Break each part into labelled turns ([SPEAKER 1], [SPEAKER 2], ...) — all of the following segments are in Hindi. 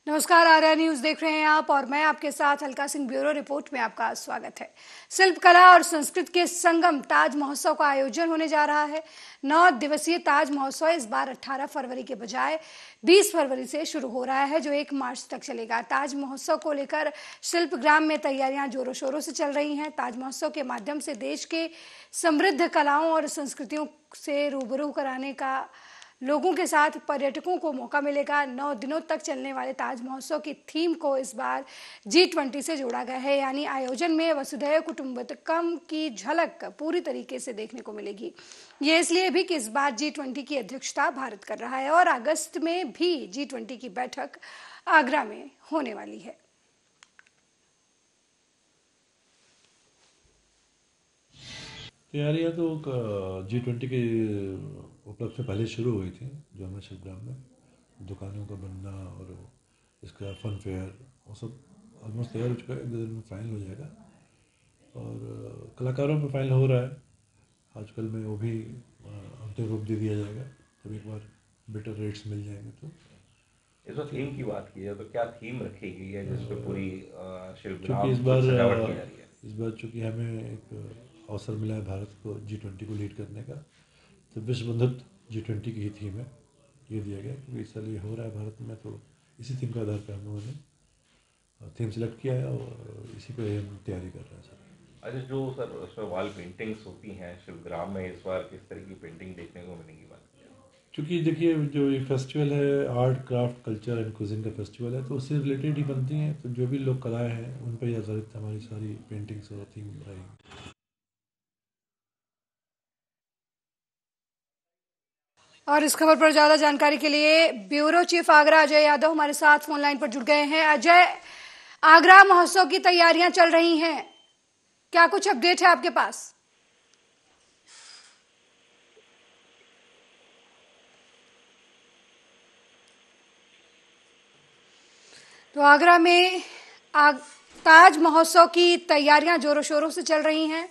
[SPEAKER 1] नमस्कार, आर्या न्यूज देख रहे हैं आप और मैं आपके साथ अलका सिंह। ब्यूरो रिपोर्ट में आपका स्वागत है। शिल्प कला और संस्कृति के संगम ताज महोत्सव का आयोजन होने जा रहा है। 9 दिवसीय ताज महोत्सव इस बार 18 फरवरी के बजाय 20 फरवरी से शुरू हो रहा है, जो 1 मार्च तक चलेगा। ताज महोत्सव को लेकर शिल्पग्राम में तैयारियां जोरों शोरों से चल रही हैं। ताज महोत्सव के माध्यम से देश के समृद्ध कलाओं और संस्कृतियों से रूबरू कराने का लोगों के साथ पर्यटकों को मौका मिलेगा। 9 दिनों तक चलने वाले ताज महोत्सव की थीम को इस बार G20 से जोड़ा गया है, यानी आयोजन में वसुधैव कुटुंबकम की झलक पूरी तरीके से देखने को मिलेगी। ये इसलिए भी कि इस बार G20 की अध्यक्षता भारत कर रहा है और अगस्त में भी G20 की बैठक आगरा में होने वाली है।
[SPEAKER 2] तैयारियां तो G20 के उपलक्ष्य से पहले शुरू हुई थी। जो हमें शिल्पग्राम में दुकानों का बनना और इसका फन फेयर वो सब ऑलमोस्ट तैयार हो चुका है। 1-2 दिन में फाइनल हो जाएगा और कलाकारों में फाइनल हो रहा है। आजकल में वो भी अंतिम रूप दे दिया जाएगा जब एक बार बेटर रेट्स मिल जाएंगे। तो
[SPEAKER 3] इस बार थीम की बात की है तो क्या थीम रखी गई है जिस पे पूरी
[SPEAKER 2] चूँकि
[SPEAKER 3] शिल्पग्राम की सजावट की जा रही है?
[SPEAKER 2] इस बार चूँकि हमें एक अवसर मिला है भारत को G20 को लीड करने का, तो विश्व बंधुत्व G20 की ही थीम है। ये दिया गया क्योंकि इस साल ये हो रहा है भारत में, तो इसी थीम के आधार पर हम लोगों ने थीम सेलेक्ट किया है और इसी पे हम तैयारी कर रहे हैं सर।
[SPEAKER 3] अच्छा, जो सर उसमें वॉल पेंटिंग्स होती हैं शिल्पग्राम में, इस बार किस तरह की पेंटिंग देखने को मिलेगी बात की जाए?
[SPEAKER 2] क्योंकि देखिए जो ये फेस्टिवल है art craft culture and cuisine का फेस्टिवल है, तो उससे रिलेटेड ही बनती हैं। तो जो भी लोग कलाएँ हैं उन पर ही आधारित हमारी सारी पेंटिंग्स और थीम रहेगी।
[SPEAKER 1] और इस खबर पर ज्यादा जानकारी के लिए ब्यूरो चीफ आगरा अजय यादव हमारे साथ फोन लाइन पर जुड़ गए हैं। अजय, आगरा महोत्सव की तैयारियां चल रही हैं, क्या कुछ अपडेट है आपके पास? तो आगरा में ताज महोत्सव की तैयारियां जोरों शोरों से चल रही हैं।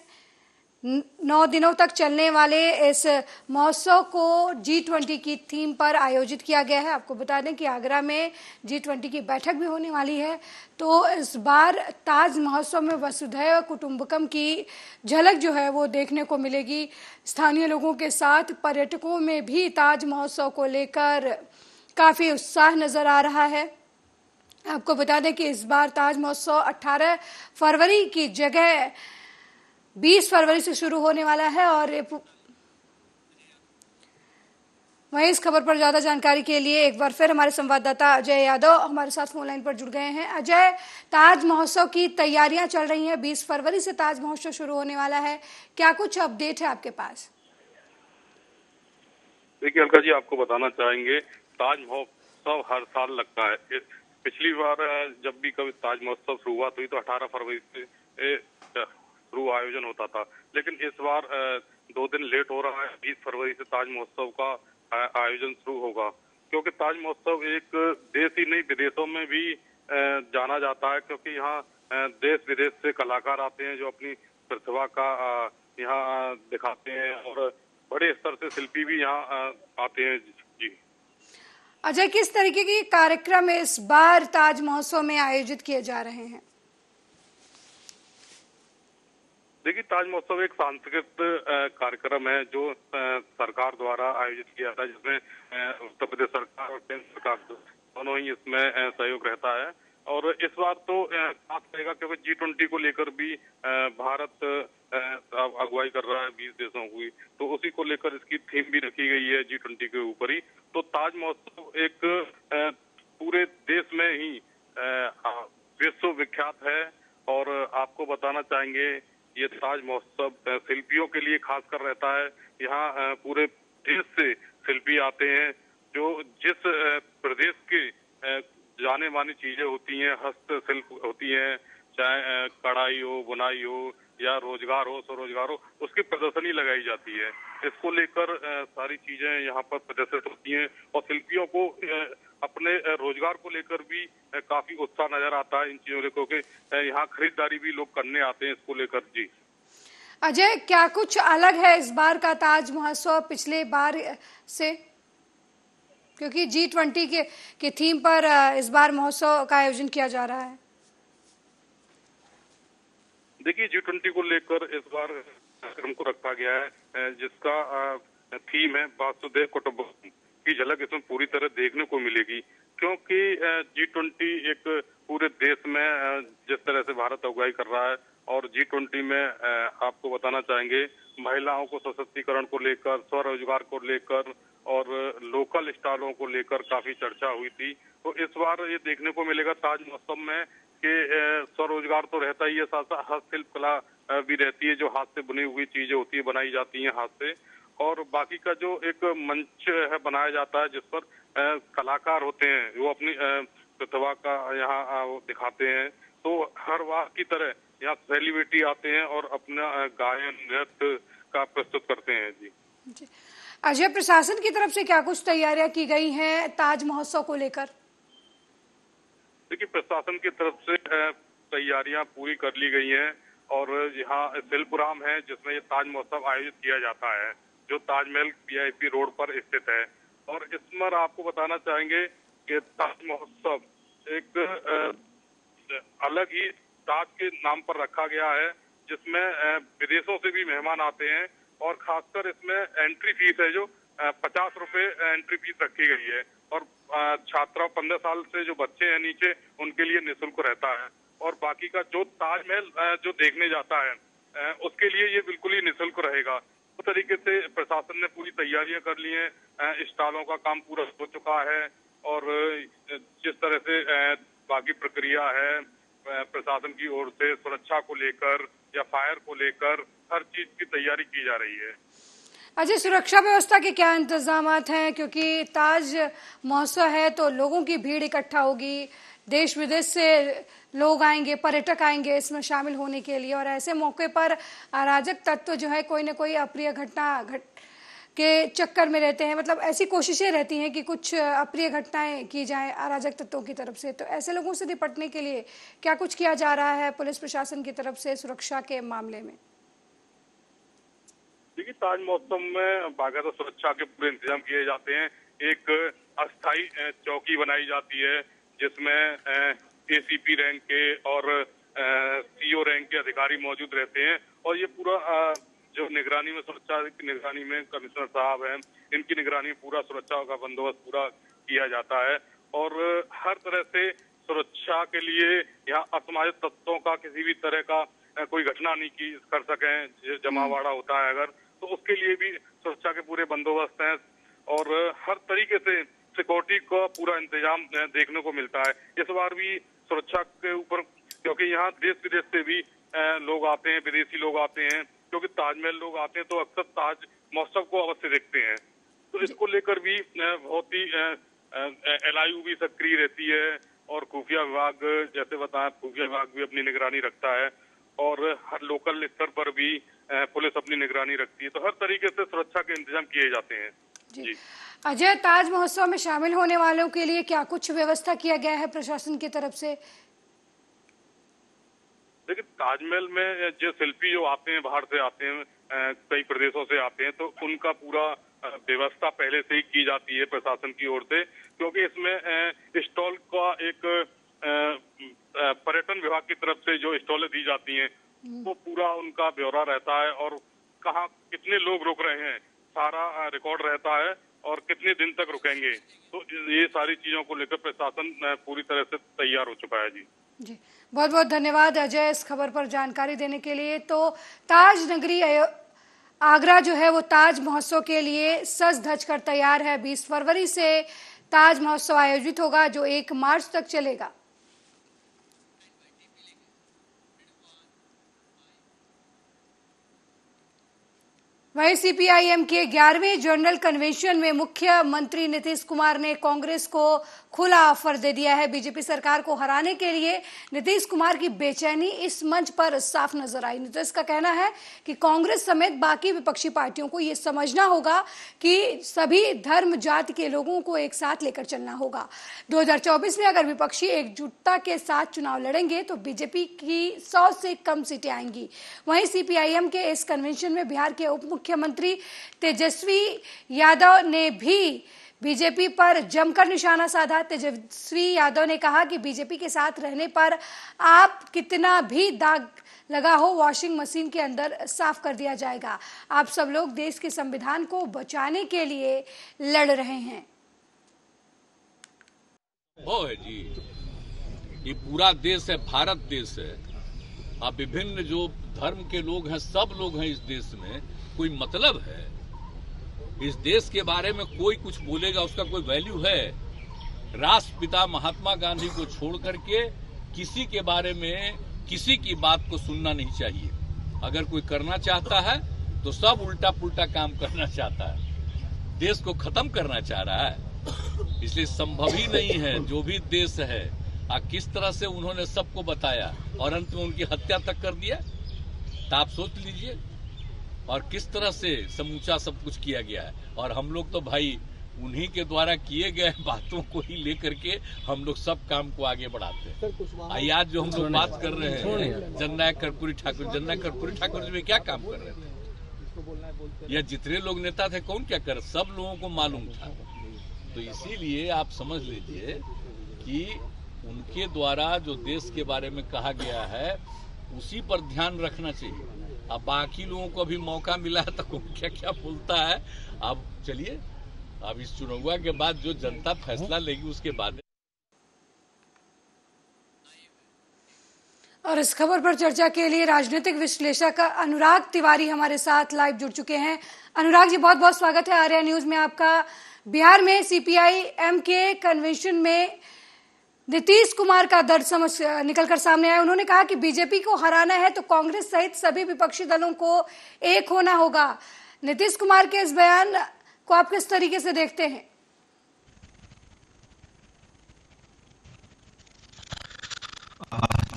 [SPEAKER 1] 9 दिनों तक चलने वाले इस महोत्सव को G20 की थीम पर आयोजित किया गया है। आपको बता दें कि आगरा में G20 की बैठक भी होने वाली है। तो इस बार ताज महोत्सव में वसुधैव कुटुंबकम की झलक जो है वो देखने को मिलेगी। स्थानीय लोगों के साथ पर्यटकों में भी ताज महोत्सव को लेकर काफी उत्साह नजर आ रहा है। आपको बता दें कि इस बार ताज महोत्सव 18 फरवरी की जगह 20 फरवरी से शुरू होने वाला है। और वहीं इस खबर पर ज्यादा जानकारी के लिए एक बार फिर हमारे संवाददाता अजय यादव हमारे साथ फोन लाइन पर जुड़ गए हैं। अजय, ताज महोत्सव की तैयारियां चल रही हैं, 20 फरवरी से ताज महोत्सव शुरू होने वाला है, क्या कुछ अपडेट है आपके पास?
[SPEAKER 4] देखिए अलका जी, आपको बताना चाहेंगे ताज महोत्सव हर साल लगता है। पिछली बार जब भी कभी ताज महोत्सव शुरू हुआ तो ये तो 18 फरवरी से शुरू आयोजन होता था, लेकिन इस बार 2 दिन लेट हो रहा है। 20 फरवरी से ताज महोत्सव का आयोजन शुरू होगा, क्योंकि ताज महोत्सव एक देश ही नहीं विदेशों में भी जाना जाता है, क्योंकि यहाँ देश विदेश से कलाकार आते हैं जो अपनी प्रतिभा का यहाँ दिखाते हैं और बड़े स्तर से शिल्पी भी यहाँ आते हैं। जी
[SPEAKER 1] अजय, किस तरीके के कार्यक्रम इस बार ताज महोत्सव में आयोजित किए जा रहे हैं?
[SPEAKER 4] देखिए, ताज महोत्सव एक सांस्कृतिक कार्यक्रम है जो सरकार द्वारा आयोजित किया था, जिसमें उत्तर प्रदेश सरकार और केंद्र सरकार दोनों ही इसमें सहयोग रहता है। और इस बार तो खास रहेगा क्योंकि G20 को लेकर भी भारत अगुवाई कर रहा है 20 देशों की, तो उसी को लेकर इसकी थीम भी रखी गई है G20 के ऊपर ही। तो ताज महोत्सव एक पूरे देश में ही विश्व विख्यात है। और आपको बताना चाहेंगे ये ताज महोत्सव शिल्पियों के लिए खासकर रहता है। यहाँ पूरे देश से शिल्पी आते हैं जो जिस प्रदेश के जाने मानी चीजें होती हैं, हस्तशिल्प होती हैं, चाहे कढ़ाई हो, बुनाई हो या रोजगार हो, स्वरोजगार हो, उसकी प्रदर्शनी लगाई जाती है। इसको लेकर सारी चीजें यहाँ पर प्रदर्शित होती हैं और शिल्पियों को अपने रोजगार को लेकर भी काफी उत्साह नजर आता है इन चीजों को, क्योंकि यहाँ खरीदारी भी लोग करने आते हैं इसको लेकर। जी
[SPEAKER 1] अजय, क्या कुछ अलग है इस बार का ताज महोत्सव पिछले बार से? क्योंकि G20 के थीम पर इस बार महोत्सव का आयोजन किया जा रहा है।
[SPEAKER 4] देखिए, G20 को लेकर इस बार कार्यक्रम को रखा गया है, जिसका थीम है वासुदेव कुटुंबकम की झलक इसमें पूरी तरह देखने को मिलेगी, क्योंकि G20 एक पूरे देश में जिस तरह से भारत अगुवाई कर रहा है, और G20 में आपको बताना चाहेंगे महिलाओं को सशक्तिकरण को लेकर, स्वरोजगार को लेकर और लोकल स्टॉलों को लेकर काफी चर्चा हुई थी। तो इस बार ये देखने को मिलेगा ताज महोत्सव में कि स्वरोजगार तो रहता ही है, साथ साथ हस्तशिल्प कला भी रहती है, जो हाथ से बुनी हुई चीजें होती है, बनाई जाती हैं हाथ से, और बाकी का जो एक मंच है बनाया जाता है जिस पर कलाकार होते हैं वो अपनी प्रतिभा का यहाँ वो दिखाते हैं। तो हर बार की तरह यहाँ सेलिब्रिटी आते हैं और अपना गायन नृत्य का प्रस्तुत करते हैं। जी
[SPEAKER 1] अजय, प्रशासन की तरफ से क्या कुछ तैयारियां की गई हैं ताज महोत्सव को लेकर?
[SPEAKER 4] देखिए, प्रशासन की तरफ से तैयारियां पूरी कर ली गई हैं, और यहाँ शिल्पग्राम है जिसमें ये ताज महोत्सव आयोजित किया जाता है, जो ताजमहल VIP रोड पर स्थित है। और इसमें आपको बताना चाहेंगे कि ताज महोत्सव एक अलग ही ताज के नाम पर रखा गया है, जिसमें विदेशों से भी मेहमान आते हैं, और खासकर इसमें एंट्री फीस है जो 50 रुपए एंट्री फीस रखी गई है, और छात्रा 15 साल से जो बच्चे हैं नीचे उनके लिए निःशुल्क रहता है, और बाकी का जो ताजमहल जो देखने जाता है उसके लिए ये बिल्कुल ही निःशुल्क रहेगा। उस तरीके से प्रशासन ने पूरी तैयारियां कर ली हैं, स्टॉलों का काम पूरा हो चुका है, और जिस तरह से बाकी प्रक्रिया है प्रशासन की ओर से सुरक्षा को लेकर या फायर को लेकर हर चीज की तैयारी की जा रही है।
[SPEAKER 1] अजय, सुरक्षा व्यवस्था के क्या इंतजामात हैं? क्योंकि ताज महोत्सव है तो लोगों की भीड़ इकट्ठा होगी, देश विदेश से लोग आएंगे, पर्यटक आएंगे इसमें शामिल होने के लिए, और ऐसे मौके पर अराजक तत्व जो है कोई न कोई अप्रिय घटना के चक्कर में रहते हैं, मतलब ऐसी कोशिशें रहती हैं कि कुछ अप्रिय घटनाएं की जाएं अराजक तत्वों की तरफ से। तो ऐसे लोगों से निपटने के लिए क्या कुछ किया जा रहा है पुलिस प्रशासन की तरफ से सुरक्षा के मामले में?
[SPEAKER 4] देखिए, ताज महोत्सव में बाकायदा सुरक्षा के पूरे इंतजाम किए जाते हैं। एक अस्थायी चौकी बनाई जाती है जिसमें ACP रैंक के और CO रैंक के अधिकारी मौजूद रहते हैं, और ये पूरा जो निगरानी में, सुरक्षा की निगरानी में कमिश्नर साहब हैं, इनकी निगरानी में पूरा सुरक्षा का बंदोबस्त पूरा किया जाता है, और हर तरह से सुरक्षा के लिए यहाँ असामाजिक तत्वों का किसी भी तरह का कोई घटना नहीं की कर सकें, जमावाड़ा होता है अगर, तो उसके लिए भी सुरक्षा के पूरे बंदोबस्त हैं, और हर तरीके से सिक्योरिटी का पूरा इंतजाम देखने को मिलता है। इस बार भी सुरक्षा के ऊपर, क्योंकि यहाँ देश विदेश से भी लोग आते हैं, विदेशी लोग आते हैं, क्योंकि ताजमहल लोग आते हैं तो अक्सर ताज महोत्सव को अवश्य देखते हैं, तो इसको लेकर भी बहुत ही LIU भी सक्रिय रहती है, और खुफिया विभाग, जैसे बताया, खुफिया विभाग भी अपनी निगरानी रखता है, और हर लोकल स्तर पर भी पुलिस अपनी निगरानी रखती है। तो हर तरीके से सुरक्षा के इंतजाम किए जाते हैं। जी
[SPEAKER 1] अजय, ताज महोत्सव में शामिल होने वालों के लिए क्या कुछ व्यवस्था किया गया है प्रशासन की तरफ से?
[SPEAKER 4] देखिए, ताजमहल में जो शिल्पी जो आते हैं, बाहर से आते हैं, कई प्रदेशों से आते हैं, तो उनका पूरा व्यवस्था पहले से ही की जाती है प्रशासन की ओर से, क्योंकि इसमें स्टॉल का एक पर्यटन विभाग की तरफ से जो स्टॉलें दी जाती हैं वो पूरा उनका ब्यौरा रहता है, और कहाँ कितने लोग रुक रहे हैं सारा रिकॉर्ड रहता है, और कितने दिन तक रुकेंगे, तो ये सारी चीजों को लेकर प्रशासन पूरी तरह से तैयार हो चुका है। जी
[SPEAKER 1] बहुत बहुत धन्यवाद अजय इस खबर पर जानकारी देने के लिए। तो ताज नगरी आगरा जो है वो ताज महोत्सव के लिए सज धज कर तैयार है। 20 फरवरी से ताज महोत्सव आयोजित होगा जो 1 मार्च तक चलेगा। वहीं CPIM के 11वें जनरल कन्वेंशन में मुख्यमंत्री नीतीश कुमार ने कांग्रेस को खुला ऑफर दे दिया है। बीजेपी सरकार को हराने के लिए नीतीश कुमार की बेचैनी इस मंच पर साफ नजर आई। नीतीश का कहना है कि कांग्रेस समेत बाकी विपक्षी पार्टियों को यह समझना होगा कि सभी धर्म जाति के लोगों को एक साथ लेकर चलना होगा। 2024 में अगर विपक्षी एकजुटता के साथ चुनाव लड़ेंगे तो बीजेपी की 100 से कम सीटें आएंगी। वहीं CPIM के इस कन्वेंशन में बिहार के उप मुख्यमंत्री तेजस्वी यादव ने भी बीजेपी पर जमकर निशाना साधा। तेजस्वी यादव ने कहा कि बीजेपी के साथ रहने पर आप कितना भी दाग लगा हो वॉशिंग मशीन के अंदर साफ कर दिया जाएगा। आप सब लोग देश के संविधान को बचाने के लिए लड़ रहे हैं।
[SPEAKER 5] वो है जी, ये पूरा देश है, भारत देश है। अब विभिन्न जो धर्म के लोग हैं, सब लोग हैं इस देश में, कोई मतलब है? इस देश के बारे में कोई कुछ बोलेगा उसका कोई वैल्यू है? राष्ट्रपिता महात्मा गांधी को छोड़ करके किसी के बारे में किसी की बात को सुनना नहीं चाहिए। अगर कोई करना चाहता है तो सब उल्टा पुल्टा काम करना चाहता है, देश को खत्म करना चाह रहा है। इसलिए संभव ही नहीं है। जो भी देश है, किस तरह से उन्होंने सबको बताया और अंत में उनकी हत्या तक कर दिया, तो आप सोच लीजिए। और किस तरह से समूचा सब कुछ किया गया है। और हम लोग तो भाई उन्हीं के द्वारा किए गए बातों को ही लेकर के हम लोग सब काम को आगे बढ़ाते हैं। आज जो हम लोग बात कर रहे हैं जननायक कर्पूरी ठाकुर, जननायक कर्पूरी ठाकुर जी में क्या काम कर रहे थे? या जितने लोग नेता थे कौन क्या कर, सब लोगों को मालूम था। तो इसीलिए आप समझ लीजिए कि उनके द्वारा जो देश के बारे में कहा गया है उसी पर ध्यान रखना चाहिए। अब बाकी लोगों को अभी मौका मिला है तो कौन क्या क्या बोलता है। अब चलिए, अब इस चुनाव के बाद जो जनता फैसला लेगी उसके बाद।
[SPEAKER 1] और इस खबर पर चर्चा के लिए राजनीतिक विश्लेषक अनुराग तिवारी हमारे साथ लाइव जुड़ चुके हैं। अनुराग जी, बहुत बहुत स्वागत है आर्या न्यूज में आपका। बिहार में सीपीआई-एम के कन्वेंशन में नीतीश कुमार का दर्द समझ निकलकर सामने आया। उन्होंने कहा कि बीजेपी को हराना है तो कांग्रेस सहित सभी विपक्षी दलों को एक होना होगा। नीतीश कुमार के इस बयान को आप किस तरीके से देखते हैं?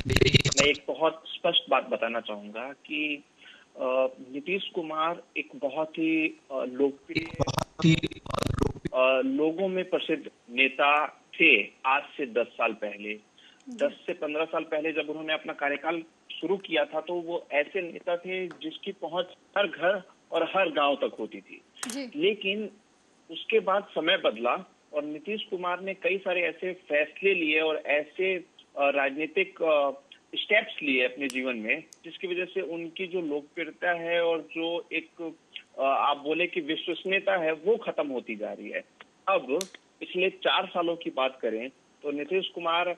[SPEAKER 6] मैं एक बहुत स्पष्ट बात बताना चाहूंगा कि नीतीश कुमार एक बहुत ही लोकप्रिय लोगों में प्रसिद्ध नेता थे। आज से 10 साल पहले, 10 से 15 साल पहले जब उन्होंने अपना कार्यकाल शुरू किया था तो वो ऐसे नेता थे जिसकी पहुंच हर घर और हर गांव तक होती थी। लेकिन उसके बाद समय बदला और नीतीश कुमार ने कई सारे ऐसे फैसले लिए और ऐसे राजनीतिक स्टेप्स लिए अपने जीवन में जिसकी वजह से उनकी जो लोकप्रियता है और जो एक आप बोले कि विश्वसनीयता है वो खत्म होती जा रही है। अब पिछले 4 सालों की बात करें तो नीतीश कुमार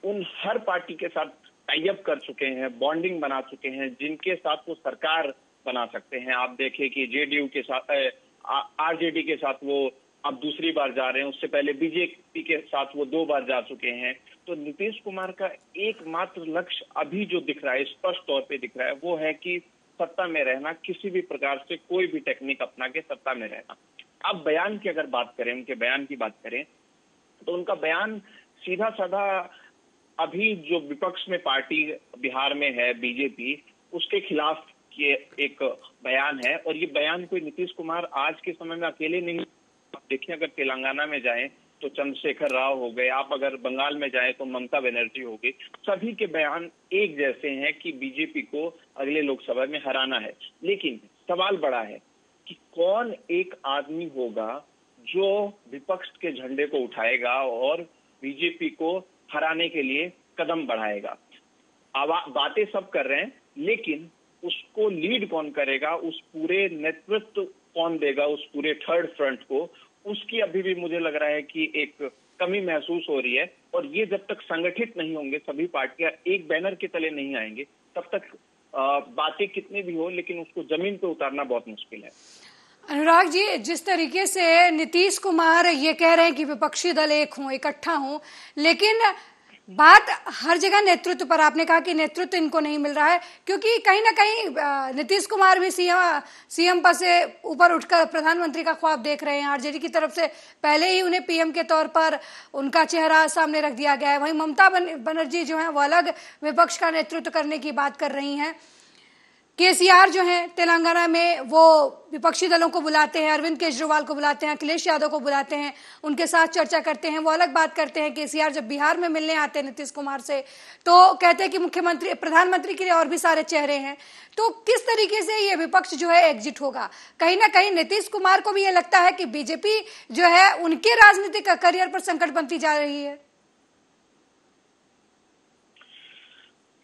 [SPEAKER 6] उन हर पार्टी के साथ टाई अप कर चुके हैं, बॉन्डिंग बना चुके हैं जिनके साथ वो सरकार बना सकते हैं। आप देखें कि जेडीयू के साथ, आरजेडी के साथ वो अब दूसरी बार जा रहे हैं, उससे पहले बीजेपी के साथ वो 2 बार जा चुके हैं। तो नीतीश कुमार का एकमात्र लक्ष्य अभी जो दिख रहा है, स्पष्ट तौर पे दिख रहा है, वो है कि सत्ता में रहना, किसी भी प्रकार से कोई भी टेक्निक अपना के सत्ता में रहना। अब बयान की अगर बात करें, उनके बयान की बात करें तो उनका बयान सीधा साधा अभी जो विपक्ष में पार्टी बिहार में है बीजेपी, उसके खिलाफ ये एक बयान है। और ये बयान कोई नीतीश कुमार आज के समय में अकेले नहीं, आप देखिए अगर तेलंगाना में जाएं तो चंद्रशेखर राव हो गए, आप अगर बंगाल में जाएं तो ममता बनर्जी हो गई, सभी के बयान एक जैसे हैं कि बीजेपी को अगले लोकसभा में हराना है। लेकिन सवाल बड़ा है कि कौन एक आदमी होगा जो विपक्ष के झंडे को उठाएगा और बीजेपी को हराने के लिए कदम बढ़ाएगा। बातें सब कर रहे हैं लेकिन उसको लीड कौन करेगा, उस पूरे नेतृत्व कौन देगा, उस पूरे थर्ड फ्रंट को, उसकी अभी भी मुझे लग रहा है कि एक कमी महसूस हो रही है। और ये जब तक संगठित नहीं होंगे, सभी पार्टियां एक बैनर के तले नहीं आएंगे, तब तक बातें कितनी भी हो लेकिन उसको जमीन पे उतारना बहुत मुश्किल है।
[SPEAKER 1] अनुराग जी, जिस तरीके से नीतीश कुमार ये कह रहे हैं कि विपक्षी दल एक हों, इकट्ठा हों, लेकिन बात हर जगह नेतृत्व पर, आपने कहा कि नेतृत्व इनको नहीं मिल रहा है क्योंकि कहीं ना कहीं नीतीश कुमार भी सीएम पद से ऊपर उठकर प्रधानमंत्री का ख्वाब देख रहे हैं। आरजेडी की तरफ से पहले ही उन्हें पीएम के तौर पर उनका चेहरा सामने रख दिया गया है। वहीं ममता बनर्जी जो है वो अलग विपक्ष का नेतृत्व करने की बात कर रही हैं। केसीआर जो है तेलंगाना में वो विपक्षी दलों को बुलाते हैं, अरविंद केजरीवाल को बुलाते हैं, अखिलेश यादव को बुलाते हैं, उनके साथ चर्चा करते हैं। वो अलग बात करते हैं। केसीआर जब बिहार में मिलने आते हैं नीतीश कुमार से तो कहते हैं कि मुख्यमंत्री प्रधानमंत्री के लिए और भी सारे चेहरे हैं। तो किस तरीके से ये विपक्ष जो है एग्जिट होगा? कहीं ना कहीं नीतीश कुमार को भी ये लगता है कि बीजेपी जो है उनके राजनीतिक करियर पर संकट बनती जा रही है।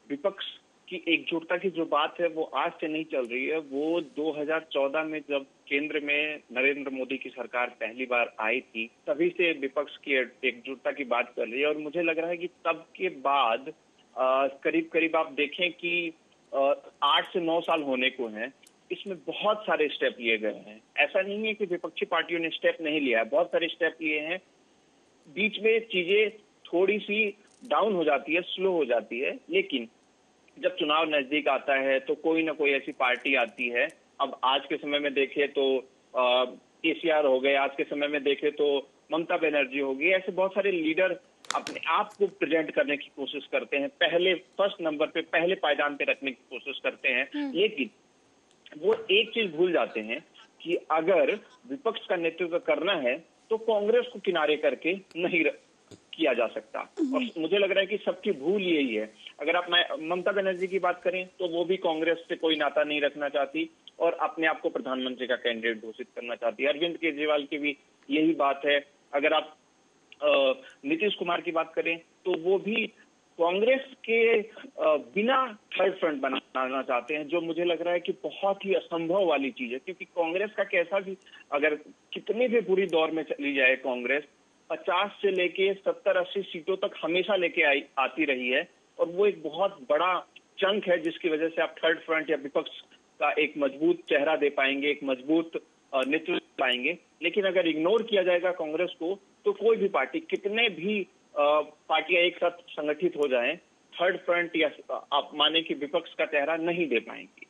[SPEAKER 6] विपक्ष की एकजुटता की जो बात है वो आज से नहीं चल रही है। वो 2014 में जब केंद्र में नरेंद्र मोदी की सरकार पहली बार आई थी तभी से विपक्ष की एकजुटता की बात चल रही है। और मुझे लग रहा है कि तब के बाद करीब करीब आप देखें कि 8 से 9 साल होने को हैं, इसमें बहुत सारे स्टेप लिए गए हैं। ऐसा नहीं है कि विपक्षी पार्टियों ने स्टेप नहीं लिया है, बहुत सारे स्टेप लिए हैं। बीच में चीजें थोड़ी सी डाउन हो जाती है, स्लो हो जाती है, लेकिन जब चुनाव नजदीक आता है तो कोई ना कोई ऐसी पार्टी आती है। अब आज के समय में देखें तो केसीआर हो गए, आज के समय में देखें तो ममता बनर्जी हो गई। ऐसे बहुत सारे लीडर अपने आप को प्रेजेंट करने की कोशिश करते हैं, पहले फर्स्ट नंबर पे, पहले पायदान पे रखने की कोशिश करते हैं। लेकिन वो एक चीज भूल जाते हैं कि अगर विपक्ष का नेतृत्व करना है तो कांग्रेस को किनारे करके नहीं किया जा सकता। और मुझे लग रहा है कि सबकी भूल यही है। अगर आप ममता बनर्जी की बात करें तो वो भी कांग्रेस से कोई नाता नहीं रखना चाहती और अपने आप को प्रधानमंत्री का कैंडिडेट घोषित करना चाहती है। अरविंद केजरीवाल की भी यही बात है। अगर आप नीतीश कुमार की बात करें तो वो भी कांग्रेस के बिना थर्ड फ्रंट बनाना चाहते हैं, जो मुझे लग रहा है कि बहुत ही असंभव वाली चीज है। क्योंकि कांग्रेस का कैसा भी, अगर कितनी भी बुरी दौर में चली जाए, कांग्रेस 50 से लेके 70-80 सीटों तक हमेशा लेके आती रही है और वो एक बहुत बड़ा चंक है जिसकी वजह से आप थर्ड फ्रंट या विपक्ष का एक मजबूत चेहरा दे पाएंगे, एक मजबूत नेतृत्व पाएंगे। लेकिन अगर इग्नोर किया जाएगा कांग्रेस को तो कोई भी पार्टी, कितने भी पार्टियां एक साथ संगठित हो जाएं, थर्ड फ्रंट या आप माने कि विपक्ष का चेहरा नहीं दे पाएंगी।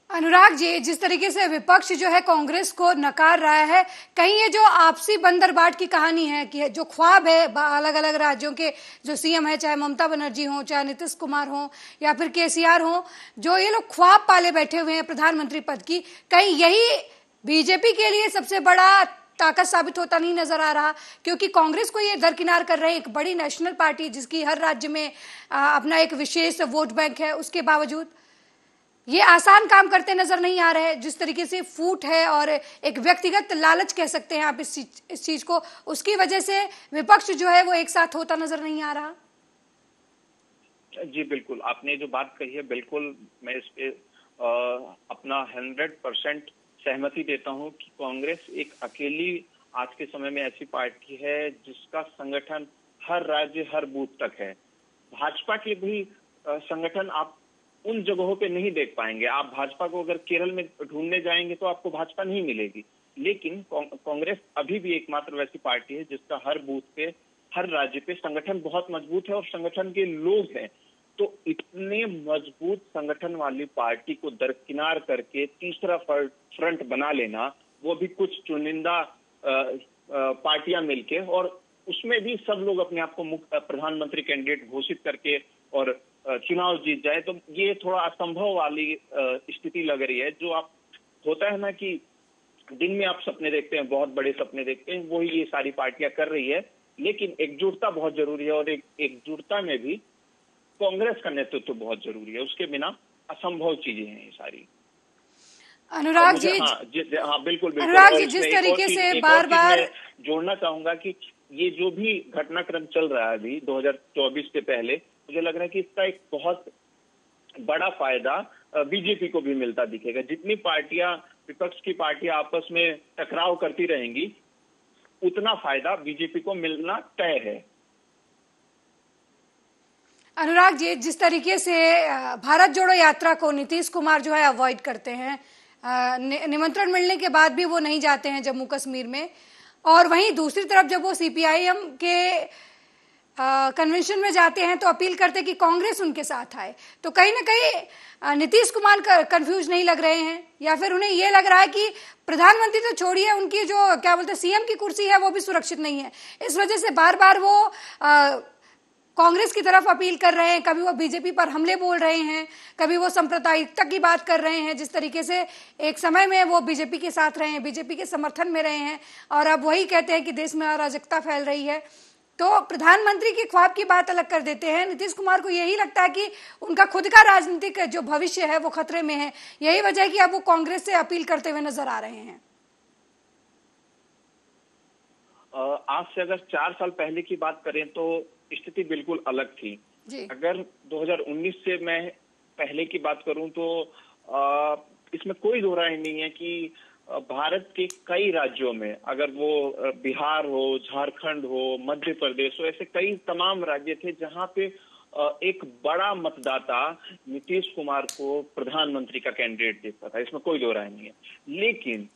[SPEAKER 1] अनुराग जी, जिस तरीके से विपक्ष जो है कांग्रेस को नकार रहा है, कहीं ये जो आपसी बंदरबाट की कहानी है कि जो ख्वाब है अलग अलग राज्यों के जो सीएम है, चाहे ममता बनर्जी हो, चाहे नीतीश कुमार हो या फिर केसीआर हो, जो ये लोग ख्वाब पाले बैठे हुए हैं प्रधानमंत्री पद की, कहीं यही बीजेपी के लिए सबसे बड़ा ताकत साबित होता नहीं नजर आ रहा? क्योंकि कांग्रेस को ये दरकिनार कर रहे हैं, एक बड़ी नेशनल पार्टी जिसकी हर राज्य में अपना एक विशेष वोट बैंक है, उसके बावजूद ये आसान काम करते नजर नहीं आ रहे। जिस तरीके से फूट है और एक व्यक्तिगत लालच कह सकते हैं आप इस चीज को, उसकी वजह से विपक्ष जो है वो एक साथ होता नजर नहीं आ रहा।
[SPEAKER 6] जी बिल्कुल, आपने जो बात कही है बिल्कुल मैं इस पे अपना 100% सहमति देता हूं कि कांग्रेस एक अकेली आज के समय में ऐसी पार्टी है जिसका संगठन हर राज्य, हर बूथ तक है। भाजपा के भी संगठन आप उन जगहों पे नहीं देख पाएंगे। आप भाजपा को अगर केरल में ढूंढने जाएंगे तो आपको भाजपा नहीं मिलेगी। लेकिन कांग्रेस अभी भी एकमात्र वैसी पार्टी है जिसका हर बूथ पे, हर राज्य पे संगठन बहुत मजबूत है और संगठन के लोग हैं। तो इतने मजबूत संगठन वाली पार्टी को दरकिनार करके तीसरा फ्रंट बना लेना, वो भी कुछ चुनिंदा पार्टियां मिलके, और उसमें भी सब लोग अपने आप को प्रधानमंत्री कैंडिडेट घोषित करके और चुनाव जीत जाए, तो ये थोड़ा असंभव वाली स्थिति लग रही है। जो आप होता है ना कि दिन में आप सपने देखते हैं, बहुत बड़े सपने देखते हैं, वही ये सारी पार्टियां कर रही है। लेकिन एकजुटता बहुत जरूरी है और एकजुटता में भी कांग्रेस का नेतृत्व बहुत जरूरी है। उसके बिना असंभव चीजें हैं ये सारी।
[SPEAKER 1] अनुराग जी,
[SPEAKER 6] हाँ बिल्कुल।
[SPEAKER 1] अनुराग जी, जिस तरीके से बार बार
[SPEAKER 6] जोड़ना चाहूंगा कि ये जो भी घटनाक्रम चल रहा है अभी 2024 के पहले, मुझे लग रहा है कि इसका एक बहुत बड़ा फायदा बीजेपी को भी मिलता दिखेगा। जितनी पार्टियां, विपक्ष की पार्टियां आपस में टकराव करती रहेंगी, उतना फायदा बीजेपी को मिलना तय है।
[SPEAKER 1] अनुराग जी, जिस तरीके से भारत जोड़ो यात्रा को नीतीश कुमार जो है अवॉइड करते हैं, निमंत्रण मिलने के बाद भी वो नहीं जाते हैं जम्मू कश्मीर में, और वहीं दूसरी तरफ जब वो सीपीआईएम के कन्वेंशन में जाते हैं तो अपील करते हैं कि कांग्रेस उनके साथ आए, तो कहीं ना कहीं नीतीश कुमार कंफ्यूज नहीं लग रहे हैं? या फिर उन्हें यह लग रहा है कि प्रधानमंत्री तो छोड़िए, उनकी जो क्या बोलते हैं सीएम की कुर्सी है वो भी सुरक्षित नहीं है, इस वजह से बार बार वो कांग्रेस की तरफ अपील कर रहे हैं, कभी वो बीजेपी पर हमले बोल रहे हैं, कभी वो सांप्रदायिकता की बात कर रहे हैं। जिस तरीके से एक समय में वो बीजेपी के साथ रहे हैं, बीजेपी के समर्थन में रहे हैं, और अब वही कहते हैं कि देश में अराजकता फैल रही है। तो प्रधानमंत्री के ख्वाब की बात अलग कर देते हैं। नीतीश कुमार को यही लगता है कि उनका खुद का राजनीतिक जो भविष्य है वो खतरे में है। यही वजह है कि अब वो कांग्रेस से अपील करते हुए नजर आ रहे हैं।
[SPEAKER 6] आज से अगर 4 साल पहले की बात करें तो स्थिति बिल्कुल अलग थी
[SPEAKER 1] जी।
[SPEAKER 6] अगर 2019 से मैं पहले की बात करूं तो इसमें कोई दो राय नहीं है कि भारत के कई राज्यों में, अगर वो बिहार हो, झारखंड हो, मध्य प्रदेश हो, ऐसे कई तमाम राज्य थे जहां पे एक बड़ा मतदाता नीतीश कुमार को प्रधानमंत्री का कैंडिडेट देखता था। इसमें कोई दो राय नहीं है। लेकिन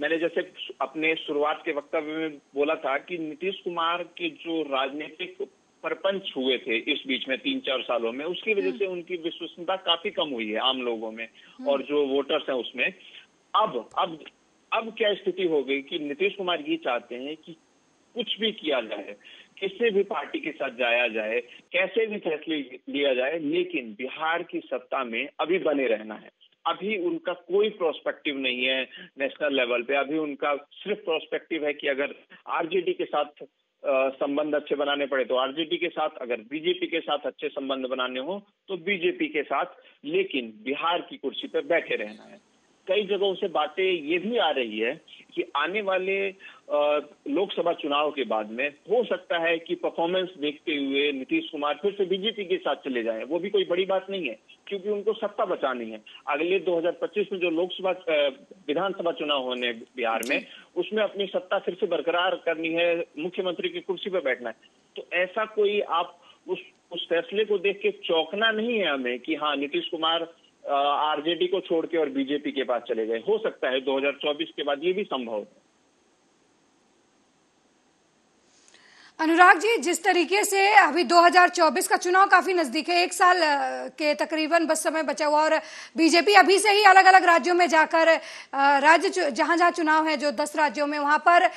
[SPEAKER 6] मैंने जैसे अपने शुरुआत के वक्तव्य में बोला था कि नीतीश कुमार के जो राजनीतिक परपंच हुए थे इस बीच में 3-4 सालों में, उसकी वजह से उनकी विश्वसनीयता काफी कम हुई है आम लोगों में और जो वोटर्स हैं उसमें। अब क्या स्थिति हो गई कि नीतीश कुमार ये चाहते हैं कि कुछ भी किया जाए, किसी भी पार्टी के साथ जाया जाए, कैसे भी फैसले लिया जाए, लेकिन बिहार की सत्ता में अभी बने रहना है। अभी उनका कोई प्रोस्पेक्टिव नहीं है नेशनल लेवल पे। अभी उनका सिर्फ प्रोस्पेक्टिव है कि अगर आरजेडी के साथ संबंध अच्छे बनाने पड़े तो आरजेडी के साथ, अगर बीजेपी के साथ अच्छे संबंध बनाने हो तो बीजेपी के साथ, लेकिन बिहार की कुर्सी पर बैठे रहना है। कई जगहों से बातें ये भी आ रही है कि आने वाले लोकसभा चुनाव के बाद में हो सकता है कि परफॉर्मेंस देखते हुए नीतीश कुमार फिर से बीजेपी के साथ चले जाएं। वो भी कोई बड़ी बात नहीं है क्योंकि उनको सत्ता बचानी है। अगले 2025 में जो लोकसभा विधानसभा चुनाव होने बिहार में, उसमें अपनी सत्ता फिर से बरकरार करनी है, मुख्यमंत्री की कुर्सी पर बैठना है। तो ऐसा कोई आप उस फैसले को देख के चौंकना नहीं है हमें कि हाँ नीतीश कुमार आरजेडी को छोड़ के और बीजेपी के पास चले गए। हो सकता है 2024 के बाद ये भी संभव है।
[SPEAKER 1] अनुराग जी, जिस तरीके से अभी 2024 का चुनाव काफी नजदीक है, 1 साल के तकरीबन बस समय बचा हुआ, और बीजेपी अभी से ही अलग अलग राज्यों में जाकर राज्य जहां जहां चुनाव है, जो 10 राज्यों में, वहां पर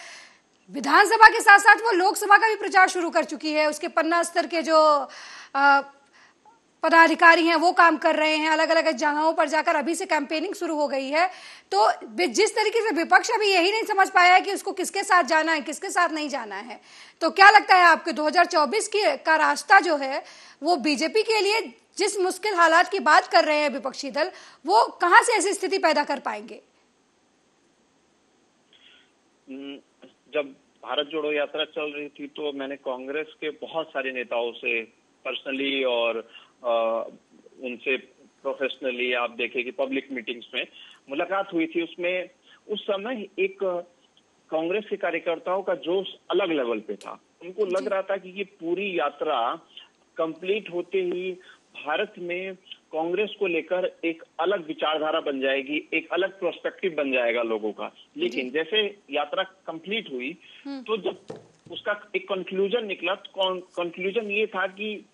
[SPEAKER 1] विधानसभा के साथ साथ वो लोकसभा का भी प्रचार शुरू कर चुकी है। उसके पन्ना स्तर के जो पदाधिकारी हैं वो काम कर रहे हैं, अलग अलग जगहों पर जाकर अभी से कैंपेनिंग शुरू हो गई है। तो जिस तरीके से विपक्ष अभी यही नहीं समझ पाया है कि उसको किसके साथ जाना है, किसके साथ नहीं जाना है, तो क्या लगता है आपको 2024 का रास्ता जो है वो बीजेपी के लिए, जिस मुश्किल हालात की बात कर रहे हैं विपक्षी दल, वो कहां से ऐसी स्थिति पैदा कर पाएंगे?
[SPEAKER 6] जब भारत जोड़ो यात्रा चल रही थी तो मैंने कांग्रेस के बहुत सारे नेताओं से पर्सनली और उनसे प्रोफेशनली, आप देखें कि पब्लिक मीटिंग्स में मुलाकात हुई थी। उसमें उस समय एक कांग्रेस के कार्यकर्ताओं का जोश अलग लेवल पे था। उनको लग रहा था कि ये पूरी यात्रा कंप्लीट होते ही भारत में कांग्रेस को लेकर एक अलग विचारधारा बन जाएगी, एक अलग प्रोस्पेक्टिव बन जाएगा लोगों का। लेकिन जैसे यात्रा कंप्लीट हुई तो जब उसका एक कंक्लूजन निकला, तो कंक्लूजन ये था कि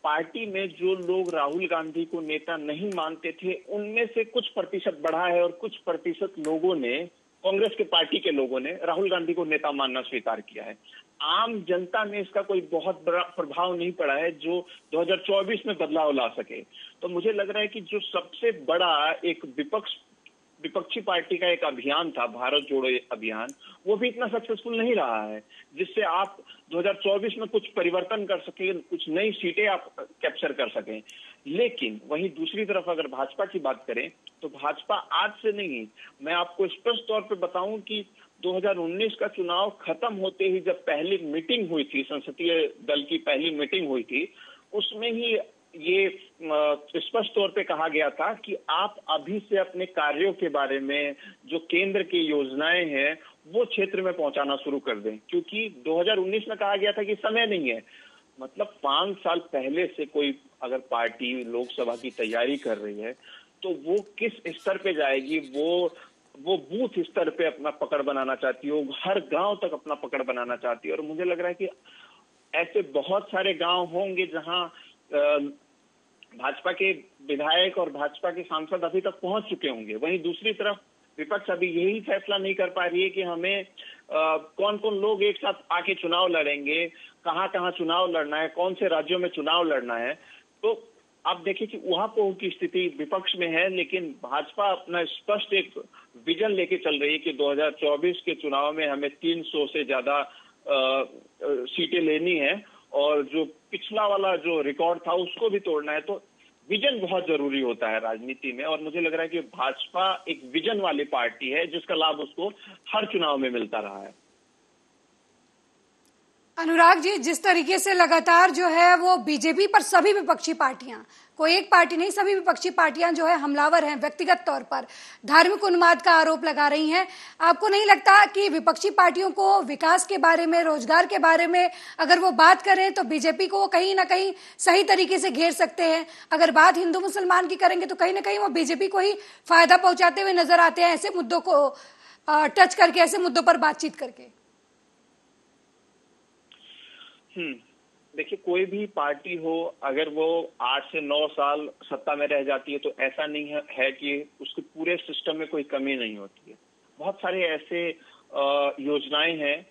[SPEAKER 6] पार्टी में जो लोग राहुल गांधी को नेता नहीं मानते थे, उनमें से कुछ प्रतिशत बढ़ा है और कुछ प्रतिशत लोगों ने, कांग्रेस के पार्टी के लोगों ने राहुल गांधी को नेता मानना स्वीकार किया है। आम जनता में इसका कोई बहुत बड़ा प्रभाव नहीं पड़ा है जो 2024 में बदलाव ला सके। तो मुझे लग रहा है कि जो सबसे बड़ा एक विपक्षी पार्टी का एक अभियान था, भारत जोड़ो अभियान, वो भी इतना सक्सेसफुल नहीं रहा है जिससे आप 2024 में कुछ परिवर्तन कर सकें, कुछ नई सीटें आप कैप्चर कर सकें। लेकिन वहीं दूसरी तरफ अगर भाजपा की बात करें तो भाजपा आज से नहीं, मैं आपको स्पष्ट तौर पे बताऊं कि 2019 का चुनाव खत्म होते ही जब पहली मीटिंग हुई थी, संसदीय दल की पहली मीटिंग हुई थी, उसमें ही ये स्पष्ट तौर पे कहा गया था कि आप अभी से अपने कार्यों के बारे में, जो केंद्र की योजनाएं हैं, वो क्षेत्र में पहुंचाना शुरू कर दें, क्योंकि 2019 में कहा गया था कि समय नहीं है। मतलब 5 साल पहले से कोई अगर पार्टी लोकसभा की तैयारी कर रही है तो वो किस स्तर पे जाएगी, वो बूथ स्तर पे अपना पकड़ बनाना चाहती है, वो हर गांव तक अपना पकड़ बनाना चाहती है। और मुझे लग रहा है कि ऐसे बहुत सारे गांव होंगे जहां भाजपा के विधायक और भाजपा के सांसद अभी तक पहुंच चुके होंगे। वहीं दूसरी तरफ विपक्ष अभी यही फैसला नहीं कर पा रही है कि हमें कौन कौन लोग एक साथ आके चुनाव लड़ेंगे, कहाँ कहाँ चुनाव लड़ना है, कौन से राज्यों में चुनाव लड़ना है। तो आप देखिए कि वहां की स्थिति विपक्ष में है, लेकिन भाजपा अपना स्पष्ट एक विजन लेके चल रही है कि 2024 के चुनाव में हमें 300 से ज्यादा सीटें लेनी है और जो पिछला वाला जो रिकॉर्ड था उसको भी तोड़ना है। तो विजन बहुत जरूरी होता है राजनीति में, और मुझे लग रहा है कि भाजपा एक विजन वाली पार्टी है जिसका लाभ उसको हर चुनाव में मिलता रहा है।
[SPEAKER 1] अनुराग जी, जिस तरीके से लगातार जो है वो बीजेपी पर सभी विपक्षी पार्टियां, कोई एक पार्टी नहीं, सभी विपक्षी पार्टियां जो है हमलावर हैं, व्यक्तिगत तौर पर धार्मिक उन्माद का आरोप लगा रही हैं, आपको नहीं लगता कि विपक्षी पार्टियों को विकास के बारे में, रोजगार के बारे में अगर वो बात करें तो बीजेपी को कहीं ना कहीं सही तरीके से घेर सकते हैं? अगर बात हिंदू मुसलमान की करेंगे तो कहीं ना कहीं वो बीजेपी को ही फायदा पहुंचाते हुए नजर आते हैं, ऐसे मुद्दों को टच करके, ऐसे मुद्दों पर बातचीत करके।
[SPEAKER 6] देखिए, कोई भी पार्टी हो, अगर वो 8 से 9 साल सत्ता में रह जाती है तो ऐसा नहीं है कि उसके पूरे सिस्टम में कोई कमी नहीं होती है। बहुत सारे ऐसे योजनाएं हैं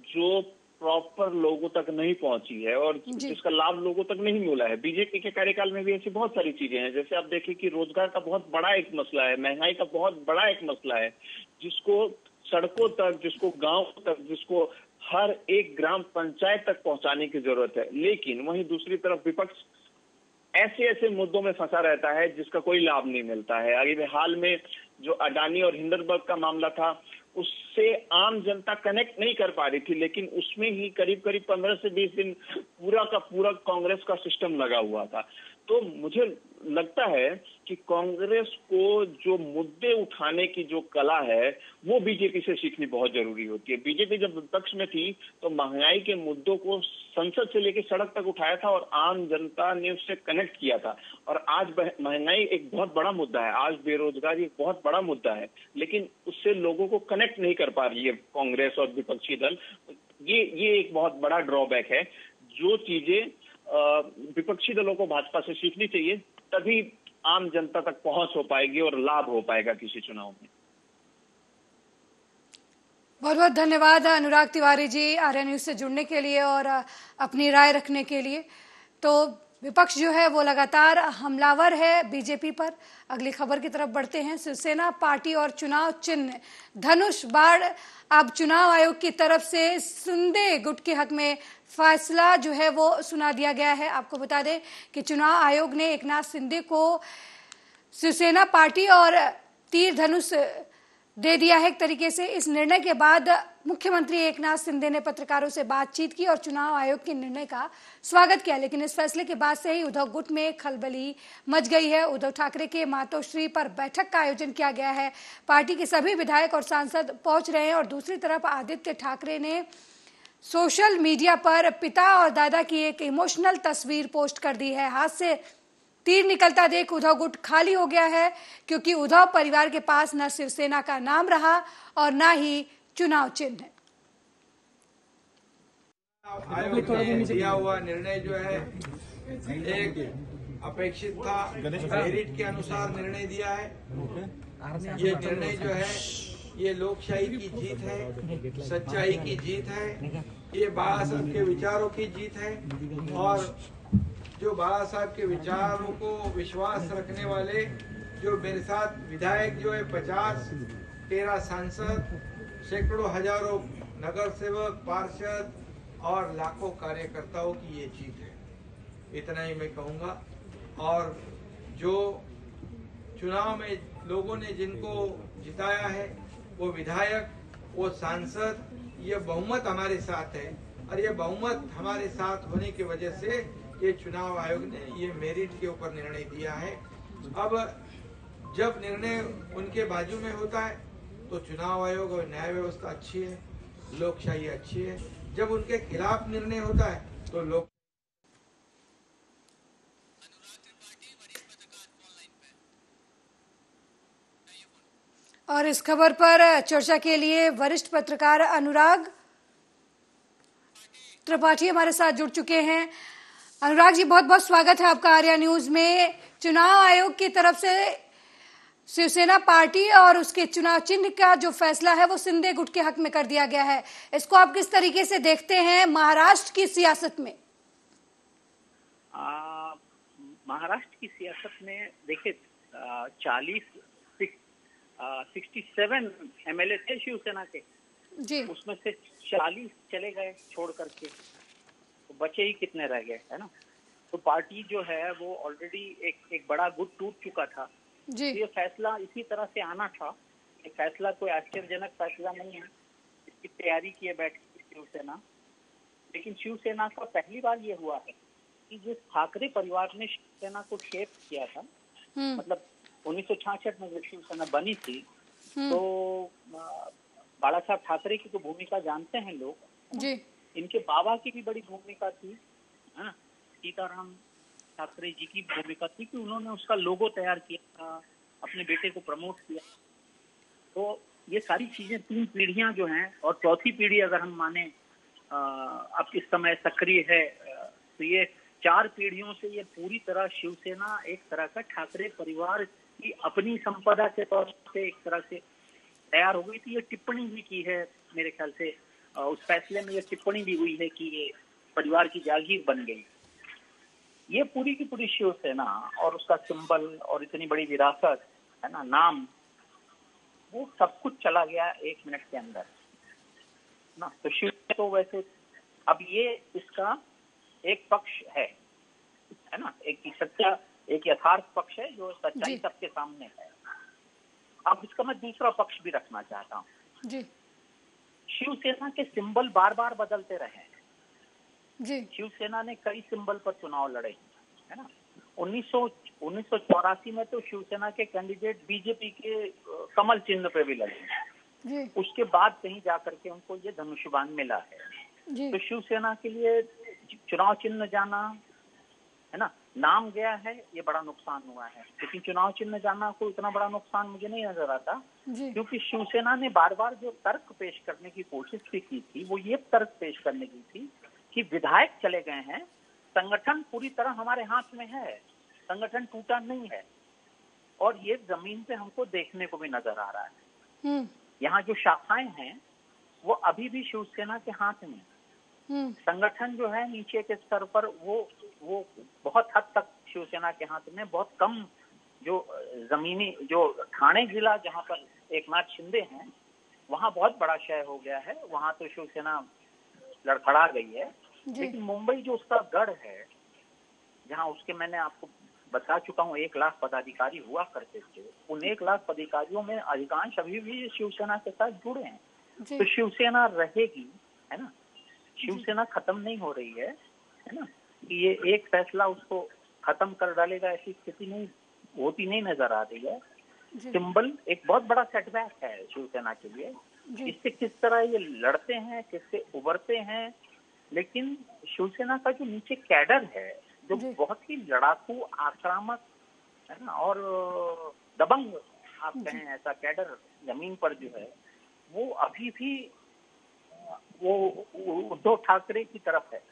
[SPEAKER 6] जो प्रॉपर लोगों तक नहीं पहुंची है और जिसका लाभ लोगों तक नहीं मिला है। बीजेपी के कार्यकाल में भी ऐसी बहुत सारी चीजें हैं, जैसे आप देखिए कि रोजगार का बहुत बड़ा एक मसला है, महंगाई का बहुत बड़ा एक मसला है, जिसको सड़कों तक, जिसको गांव तक, जिसको हर एक ग्राम पंचायत तक पहुंचाने की जरूरत है। लेकिन वहीं दूसरी तरफ विपक्ष ऐसे ऐसे मुद्दों में फंसा रहता है जिसका कोई लाभ नहीं मिलता है। अभी हाल में जो अडानी और हिंडनबर्ग का मामला था, उससे आम जनता कनेक्ट नहीं कर पा रही थी, लेकिन उसमें ही करीब करीब 15 से 20 दिन पूरा का पूरा कांग्रेस का सिस्टम लगा हुआ था। तो मुझे लगता है कि कांग्रेस को जो मुद्दे उठाने की जो कला है वो बीजेपी से सीखनी बहुत जरूरी होती है। बीजेपी जब विपक्ष में थी तो महंगाई के मुद्दों को संसद से लेकर सड़क तक उठाया था और आम जनता ने उससे कनेक्ट किया था। और आज महंगाई एक बहुत बड़ा मुद्दा है, आज बेरोजगारी एक बहुत बड़ा मुद्दा है, लेकिन उससे लोगों को कनेक्ट नहीं कर पा रही है कांग्रेस और विपक्षी दल। ये एक बहुत बड़ा ड्रॉबैक है। जो चीजें विपक्षी दलों को भाजपा से सीखनी चाहिए, तभी आम जनता तक पहुंच हो पाएगी और लाभ हो पाएगा किसी चुनाव में।
[SPEAKER 1] बहुत बहुत धन्यवाद अनुराग तिवारी जी, आर्या न्यूज से जुड़ने के लिए और अपनी राय रखने के लिए। तो विपक्ष जो है वो लगातार हमलावर है बीजेपी पर। अगली खबर की तरफ बढ़ते हैं। शिवसेना पार्टी और चुनाव चिन्ह धनुष बाण अब चुनाव आयोग की तरफ से सिंदे गुट के हक में फैसला जो है वो सुना दिया गया है। आपको बता दें कि चुनाव आयोग ने एकनाथ शिंदे को शिवसेना पार्टी और तीर धनुष दे दिया है एक तरीके से। इस निर्णय के बाद मुख्यमंत्री एकनाथ शिंदे ने पत्रकारों से बातचीत की और चुनाव आयोग के निर्णय का स्वागत किया, लेकिन इस फैसले के बाद से ही उद्धव गुट में खलबली मच गई है। उद्धव ठाकरे के मातोश्री पर बैठक का आयोजन किया गया है। पार्टी के सभी विधायक और सांसद पहुंच रहे हैं और दूसरी तरफ आदित्य ठाकरे ने सोशल मीडिया पर पिता और दादा की एक इमोशनल तस्वीर पोस्ट कर दी है। हाथ से तीर निकलता देख उद्धव गुट खाली हो गया है, क्योंकि उद्धव परिवार के पास न शिवसेना का नाम रहा और न ही चुनाव चिन्ह।
[SPEAKER 7] आयोग ने दिया हुआ निर्णय जो है एक अपेक्षित था, मेरिट के अनुसार निर्णय दिया है। ये निर्णय जो है ये लोकशाही की जीत है, सच्चाई की जीत है, ये बाबा साहब के विचारों की जीत है। और जो बाबा साहब के विचारों को विश्वास रखने वाले जो मेरे साथ विधायक जो है 50, 13 सांसद, सैकड़ों हजारों नगर सेवक, पार्षद और लाखों कार्यकर्ताओं की ये जीत है, इतना ही मैं कहूँगा। और जो चुनाव में लोगों ने जिनको जिताया है, वो विधायक, वो सांसद, ये बहुमत हमारे साथ है और ये बहुमत हमारे साथ होने की वजह से ये चुनाव आयोग ने ये मेरिट के ऊपर निर्णय दिया है। अब जब निर्णय उनके बाजू में होता है तो चुनाव आयोग और न्याय व्यवस्था अच्छी है, लोकशाही अच्छी है। जब उनके खिलाफ निर्णय होता है तो लोग
[SPEAKER 1] और इस खबर पर चर्चा के लिए वरिष्ठ पत्रकार अनुराग त्रिपाठी हमारे साथ जुड़ चुके हैं। अनुराग जी, बहुत बहुत स्वागत है आपका आर्या न्यूज में। चुनाव आयोग की तरफ से शिवसेना पार्टी और उसके चुनाव चिन्ह का जो फैसला है वो शिंदे गुट के हक में कर दिया गया है, इसको आप किस तरीके से देखते हैं महाराष्ट्र की सियासत में?
[SPEAKER 8] महाराष्ट्र की सियासत में देखिए 67 एमएलए थे शिवसेना के
[SPEAKER 1] जी,
[SPEAKER 8] उसमें से 40 चले गए छोड़ करके, तो बचे ही कितने रह गए, है ना। तो पार्टी जो है वो ऑलरेडी एक बड़ा गुट टूट चुका था
[SPEAKER 1] जी।
[SPEAKER 8] ये फैसला इसी तरह से आना था। ये फैसला कोई आश्चर्यजनक फैसला नहीं है, इसकी तैयारी किए बैठी शिवसेना। लेकिन शिवसेना का पहली बार ये हुआ है कि जिस ठाकरे परिवार ने शिवसेना को शेप किया था, मतलब 1966 में जब शिवसेना बनी थी, तो बाला साहब ठाकरे की तो भूमिका जानते हैं लोग
[SPEAKER 1] जी।
[SPEAKER 8] इनके बाबा की भी बड़ी भूमिका थी, है ना, सीताराम ठाकरे जी की भूमिका थी कि उन्होंने उसका लोगो तैयार किया था, अपने बेटे को प्रमोट किया। तो ये सारी चीजें 3 पीढ़ियां जो हैं, और चौथी पीढ़ी अगर हम माने अब इस समय सक्रिय है, तो ये 4 पीढ़ियों से ये पूरी तरह शिवसेना एक तरह का ठाकरे परिवार की अपनी संपदा के तौर पे एक तरह से तैयार हो गई थी। ये टिप्पणी भी की है मेरे ख्याल से, उस फैसले में ये टिप्पणी भी हुई है कि ये परिवार की जागीर बन गई। ये पूरी की पूरी शिवसेना और उसका सिंबल और इतनी बड़ी विरासत, है ना, नाम, वो सब कुछ चला गया 1 मिनट के अंदर ना। तो शिव तो वैसे अब ये इसका एक पक्ष है ना, एक सच्चा, एक यथार्थ पक्ष है जो सच्चाई सबके सामने है। अब इसका मैं दूसरा पक्ष भी रखना चाहता हूँ
[SPEAKER 1] जी।
[SPEAKER 8] शिवसेना के सिंबल बार बार बदलते रहे
[SPEAKER 1] जी।
[SPEAKER 8] शिवसेना ने कई सिंबल पर चुनाव लड़े, है ना। 1984 में तो शिवसेना के कैंडिडेट बीजेपी के कमल चिन्ह पे भी लड़े
[SPEAKER 1] जी।
[SPEAKER 8] उसके बाद कहीं जाकर के उनको ये धनुष्यबाण मिला है
[SPEAKER 1] जी।
[SPEAKER 8] तो शिवसेना के लिए चुनाव चिन्ह जाना, है ना, नाम गया है, ये बड़ा नुकसान हुआ है। लेकिन चुनाव चिन्ह जाना कोई इतना बड़ा नुकसान मुझे नहीं नजर आता, क्योंकि शिवसेना ने बार बार जो तर्क पेश करने की कोशिश भी की थी, वो ये तर्क पेश करने की थी कि विधायक चले गए हैं, संगठन पूरी तरह हमारे हाथ में है, संगठन टूटा नहीं है, और ये जमीन पे हमको देखने को भी नजर आ रहा है। यहाँ जो शाखाएं हैं वो अभी भी शिवसेना के हाथ में, संगठन जो है नीचे के स्तर पर वो बहुत हद तक शिवसेना के हाथ में, बहुत कम जो जमीनी, जो ठाणे जिला जहाँ पर एकनाथ शिंदे हैं, वहाँ बहुत बड़ा क्षय हो गया है, वहाँ तो शिवसेना लड़खड़ा गई है। लेकिन मुंबई जो उसका गढ़ है, जहाँ उसके मैंने आपको बता चुका हूँ 1 लाख पदाधिकारी हुआ करते थे, उन 1 लाख पदाधिकारियों में अधिकांश अभी भी शिवसेना के साथ जुड़े हैं। तो शिवसेना रहेगी, है ना, शिवसेना खत्म नहीं हो रही है ना, कि ये एक फैसला उसको खत्म कर डालेगा, ऐसी स्थिति नहीं होती, नहीं नजर आ रही है। सिंबल एक बहुत बड़ा सेटबैक है शिवसेना के लिए, इससे किस तरह ये लड़ते हैं, किससे उबरते हैं। लेकिन शिवसेना का जो नीचे कैडर है, जो बहुत ही लड़ाकू, आक्रामक, है ना, और दबंग आप कहें, ऐसा कैडर जमीन पर जो है, वो अभी भी वो उद्धव ठाकरे की तरफ है।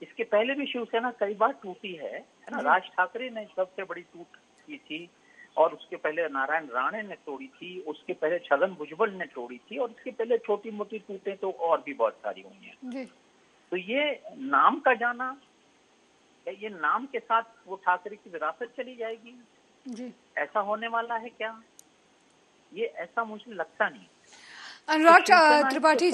[SPEAKER 8] इसके पहले भी शिवसेना कई बार टूटी है ना। राज ठाकरे ने सबसे बड़ी टूट की थी, और उसके पहले नारायण राणे ने तोड़ी थी, उसके पहले छगन भुजबल ने तोड़ी थी, और इसके पहले छोटी मोटी टूटे तो और भी बहुत सारी हुई हैं। तो ये नाम का जाना, ये नाम के साथ वो ठाकरे की विरासत चली जाएगी जी, ऐसा होने वाला है क्या? ये ऐसा मुझे लगता नहीं।
[SPEAKER 1] अनुराग त्रिपाठी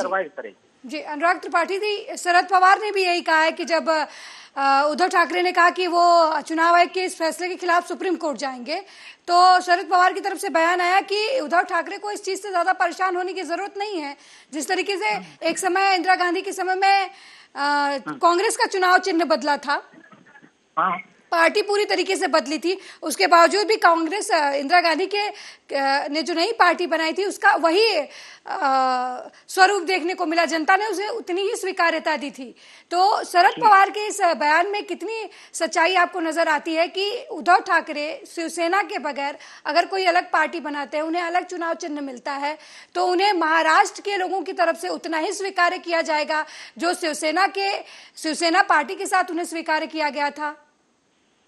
[SPEAKER 1] जी, अनुराग त्रिपाठी जी, शरद पवार ने भी यही कहा है कि जब उद्धव ठाकरे ने कहा कि वो चुनाव आयोग के इस फैसले के खिलाफ सुप्रीम कोर्ट जाएंगे, तो शरद पवार की तरफ से बयान आया कि उद्धव ठाकरे को इस चीज से ज्यादा परेशान होने की जरूरत नहीं है। जिस तरीके से एक समय इंदिरा गांधी के समय में कांग्रेस का चुनाव चिन्ह बदला था, पार्टी पूरी तरीके से बदली थी, उसके बावजूद भी कांग्रेस इंदिरा गांधी के ने जो नई पार्टी बनाई थी उसका वही स्वरूप देखने को मिला, जनता ने उसे उतनी ही स्वीकार्यता दी थी। तो शरद पवार के इस बयान में कितनी सच्चाई आपको नजर आती है कि उद्धव ठाकरे शिवसेना के बगैर अगर कोई अलग पार्टी बनाते हैं, उन्हें अलग चुनाव चिन्ह मिलता है, तो उन्हें महाराष्ट्र के लोगों की तरफ से उतना ही स्वीकार्य किया जाएगा जो शिवसेना पार्टी के साथ उन्हें स्वीकार किया गया था?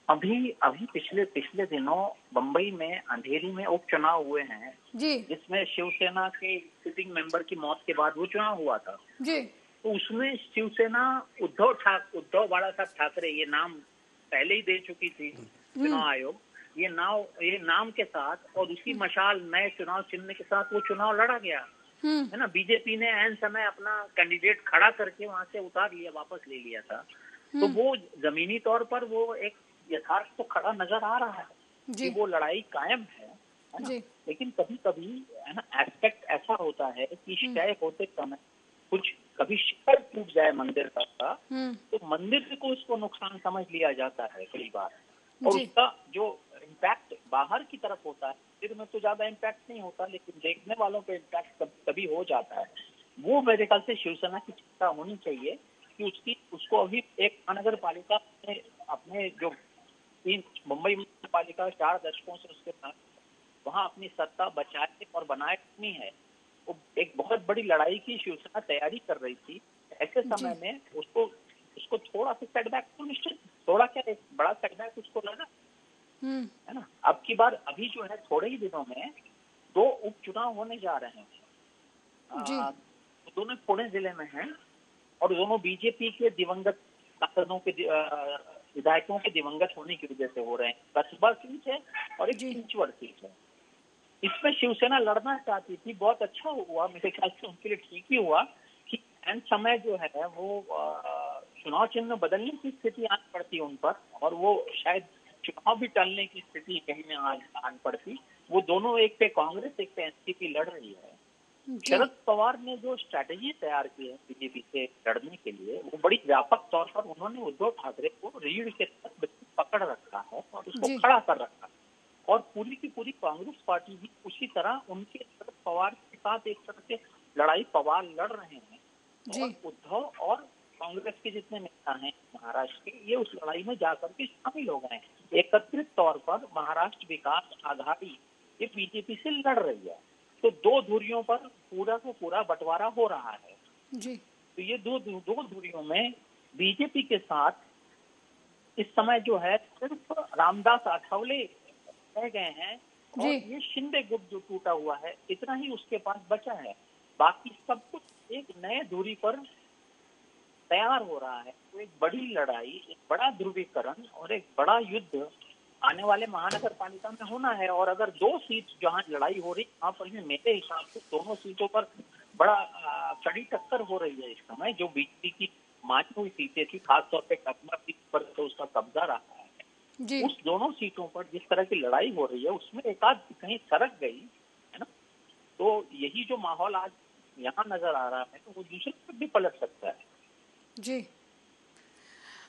[SPEAKER 8] अभी अभी पिछले दिनों बम्बई में अंधेरी में उपचुनाव हुए हैं
[SPEAKER 1] जी,
[SPEAKER 8] जिसमें शिवसेना के सिटिंग मेंबर की मौत के बाद वो चुनाव हुआ था
[SPEAKER 1] जी।
[SPEAKER 8] तो उसमें शिवसेना उद्धव बाला साहब ठाकरे ये नाम पहले ही दे चुकी थी चुनाव आयोग, ये नाम के साथ और उसकी मशाल नए चुनाव चिन्ह के साथ वो चुनाव लड़ा गया है ना। बीजेपी ने ऐन समय अपना कैंडिडेट खड़ा करके वहां से उतार लिया, वापस ले लिया था। तो वो जमीनी तौर पर वो एक यथार्थ तो खड़ा नजर आ रहा है कि वो लड़ाई कायम है ना। लेकिन कभी कभी है ना एस्पेक्ट ऐसा होता है कि क्षय होते समय कुछ कभी शिखर टूट जाए मंदिर का तो मंदिर को उसको नुकसान समझ लिया जाता है कई बार, और उसका जो इम्पैक्ट बाहर की तरफ होता है मंदिर में तो ज्यादा इम्पैक्ट नहीं होता, लेकिन देखने वालों पे इम्पैक्ट कभी हो जाता है। वो मेरे ख्याल से शिवसेना की चिंता होनी चाहिए कि उसको अभी एक महानगर पालिका अपने जो मुंबई महानगर पालिका 4 दशकों से उसके साथ वहाँ अपनी सत्ता बचाए और बनाए रखनी है। वो एक बहुत बड़ी लड़ाई की शिवसेना तैयारी कर रही थी। ऐसे समय में उसको थोड़ा सा सेटबैक तो निश्चित, थोड़ा क्या एक बड़ा सेटबैक उसको लगा है ना। अब की बार अभी जो है थोड़े ही दिनों में 2 उपचुनाव होने जा रहे हैं, दोनों पुणे जिले में हैं और दोनों बीजेपी के दिवंगत सांसदों के विधायकों के दिवंगत होने की वजह से हो रहे हैं। कस्बा सीट है और एक चिंचवड़ सीट है। इसमें शिवसेना लड़ना चाहती थी, बहुत अच्छा हुआ मेरे ख्याल से उनके लिए, ठीक ही हुआ कि एंड समय जो है वो चुनाव चिन्ह बदलने की स्थिति आन पड़ती उन पर, और वो शायद चुनाव भी टलने की स्थिति कहीं में आन पड़ती। वो दोनों, एक पे कांग्रेस एक पे एनसीपी लड़ रही है। शरद पवार ने जो स्ट्रैटेजी तैयार की है बीजेपी से लड़ने के लिए, वो बड़ी व्यापक तौर पर उन्होंने उद्धव ठाकरे को रीढ़ के तहत पकड़ रखा है और उसको खड़ा कर रखा है। और पूरी की पूरी कांग्रेस पार्टी भी उसी तरह उनके शरद पवार के साथ एक तरह से लड़ाई पवार लड़ रहे हैं। और उद्धव और कांग्रेस के जितने नेता हैं महाराष्ट्र के, ये उस लड़ाई में जाकर के शामिल हो गए हैं। एकत्रित तौर पर महाराष्ट्र विकास आघाड़ी ये बीजेपी से लड़ रही है। तो 2 धुरियों पर पूरा का पूरा बंटवारा हो रहा है जी। तो ये दो धुरियों में बीजेपी के साथ इस समय जो है सिर्फ रामदास आठवले रह गए हैं और ये शिंदे गुट जो टूटा हुआ है इतना ही उसके पास बचा है। बाकी सब कुछ एक नए धुरी पर तैयार हो रहा है। तो एक बड़ी लड़ाई, एक बड़ा ध्रुवीकरण और एक बड़ा युद्ध आने वाले महानगर पालिका में होना है। और अगर 2 सीट जहां लड़ाई हो रही वहां पर मेरे हिसाब से दोनों सीटों पर बड़ा कड़ी टक्कर हो रही है इस समय। जो बीजेपी की मानी हुई सीटें थी, खासतौर पे कस्बा सीट पर तो उसका कब्जा रहा है जी। उस दोनों सीटों पर जिस तरह की लड़ाई हो रही है उसमें एक आध कहीं सरक गई है ना, तो यही जो माहौल आज यहाँ नजर आ रहा है तो वो दूसरी तरफ भी पलट सकता है
[SPEAKER 1] जी।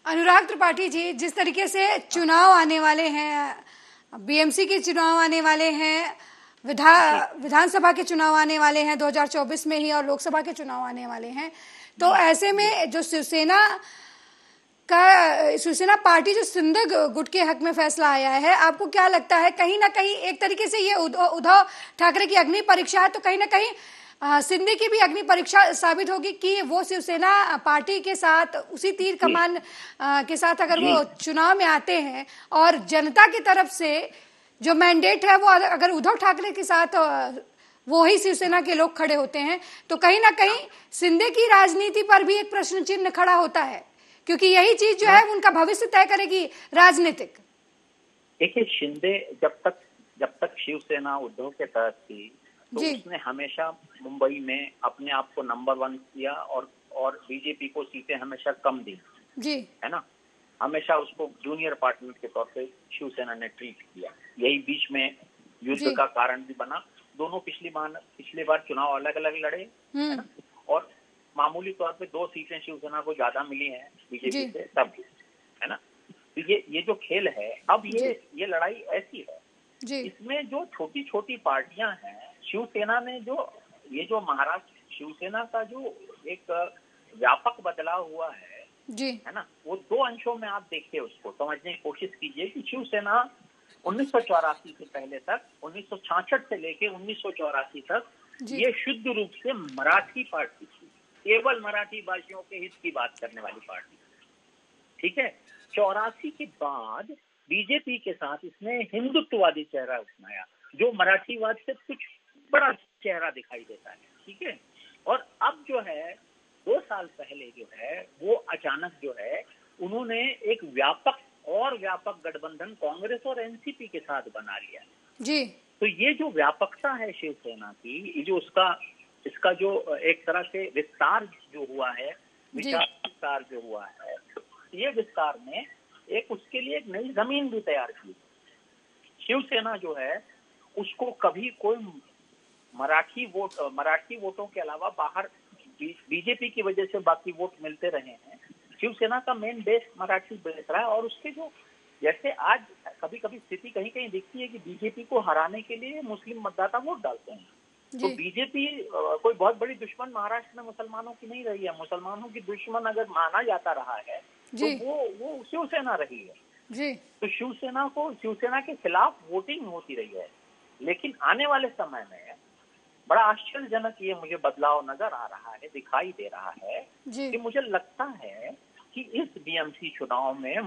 [SPEAKER 1] अनुराग त्रिपाठी जी, जिस तरीके से चुनाव आने वाले हैं, बीएमसी के चुनाव आने वाले हैं, विधानसभा के चुनाव आने वाले हैं 2024 में ही, और लोकसभा के चुनाव आने वाले हैं, तो ऐसे में जो शिवसेना पार्टी जो सिंधे गुट के हक में फैसला आया है, आपको क्या लगता है कहीं ना कहीं एक तरीके से ये उद्धव ठाकरे की अग्नि परीक्षा है, तो कहीं ना कहीं सिंधे की भी अग्नि परीक्षा साबित होगी कि वो शिवसेना पार्टी के साथ उसी तीर कमान के साथ अगर वो चुनाव में आते हैं और जनता की तरफ से जो मैंडेट है वो अगर उद्धव ठाकरे के साथ वो ही शिवसेना के लोग खड़े होते हैं, तो कहीं ना कहीं सिंधे की राजनीति पर भी एक प्रश्न चिन्ह खड़ा होता है, क्योंकि यही चीज जो है उनका भविष्य तय करेगी राजनीतिक।
[SPEAKER 8] देखिए, शिंदे जब तक शिवसेना उद्धव के तहत थी तो उसने हमेशा मुंबई में अपने आप को नंबर 1 किया और बीजेपी को सीटें हमेशा कम दी जी, है ना। हमेशा उसको जूनियर पार्टनर के तौर पे शिवसेना ने ट्रीट किया। यही बीच में युद्ध का कारण भी बना। दोनों पिछली बार चुनाव अलग अलग लड़े है ना, और मामूली तौर पे 2 सीटें शिवसेना को ज्यादा मिली हैं बीजेपी से तब, है ना। तो ये जो खेल है अब ये लड़ाई ऐसी है जी। इसमें जो छोटी छोटी पार्टियां हैं, शिवसेना ने जो महाराष्ट्र शिवसेना का जो एक व्यापक बदलाव हुआ है जी, है ना, वो 2 अंशों में आप देखिए, उसको समझने की कोशिश कीजिए कि शिवसेना 1984 से पहले तक 1966 से लेके 1984 तक ये शुद्ध रूप से मराठी पार्टी थी, केवल मराठी भाषियों के हित की बात करने वाली पार्टी, ठीक है। 84 के बाद बीजेपी के साथ इसने हिंदुत्ववादी चेहरा अपनाया, जो मराठीवाद से कुछ बड़ा चेहरा दिखाई देता है, ठीक है। और अब जो है 2 साल पहले जो है वो अचानक जो है उन्होंने एक व्यापक गठबंधन कांग्रेस और एनसीपी के साथ बना लिया
[SPEAKER 1] जी।
[SPEAKER 8] तो ये जो व्यापकता है शिवसेना की, ये जो इसका जो एक तरह से विस्तार जो हुआ है, विचार विस्तार जो हुआ है, ये विस्तार ने एक उसके लिए एक नई जमीन भी तैयार की। शिवसेना जो है उसको कभी कोई मराठी वोटों के अलावा बाहर बीजेपी की वजह से बाकी वोट मिलते रहे हैं। शिवसेना का मेन बेस मराठी बेस रहा है और उसके जो जैसे आज कभी कभी स्थिति कहीं कहीं दिखती है कि बीजेपी को हराने के लिए मुस्लिम मतदाता वोट डालते हैं, तो बीजेपी कोई बहुत बड़ी दुश्मन महाराष्ट्र में मुसलमानों की नहीं रही है। मुसलमानों की दुश्मन अगर माना जाता रहा है तो वो शिवसेना रही है
[SPEAKER 1] जी।
[SPEAKER 8] तो शिवसेना के खिलाफ वोटिंग होती रही है। लेकिन आने वाले समय में बड़ा आश्चर्यजनक ये मुझे बदलाव नजर आ रहा है, दिखाई दे रहा है कि मुझे लगता है कि इस बीएमसी चुनाव में ऐसा